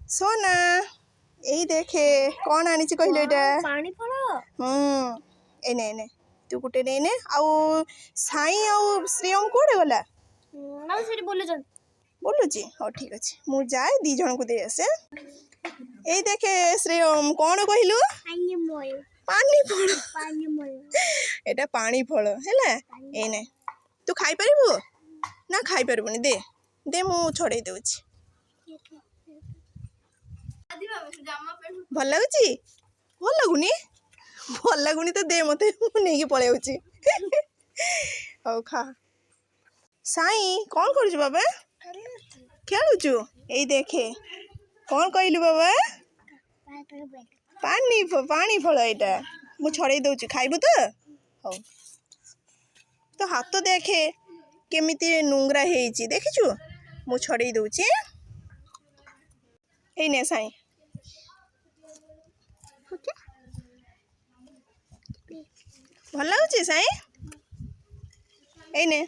सोना यही देखे कौन आनी कहलु एटा पानी फल एने एने तू गुटे ने आउ साई आउ श्रेयम कोड़े गला ना सेठी बोलुची हाँ ठीक अच्छे मु जाए दी जन को दे आसे यही देखे श्रेयम कौन कहलु पानी फल एटा पानी फल हैला एने तू खाई परिबु ना खाई परिबुनी दे दे मु छड़े देउची भल लगुची भल लगुनी तो दे मते मु नेकी पळे होची हौ खा साई कौन करू बाबा खेलुचु एई देखे कौन कहलु बाबा पानी फल एटा मु छड़े दउची खाइबु तो हौ तो हाथ तो देखे केमिति नुंगरा हेची देखिछु मु छड़े दउची एई ने साई भल लगुची साई एई ने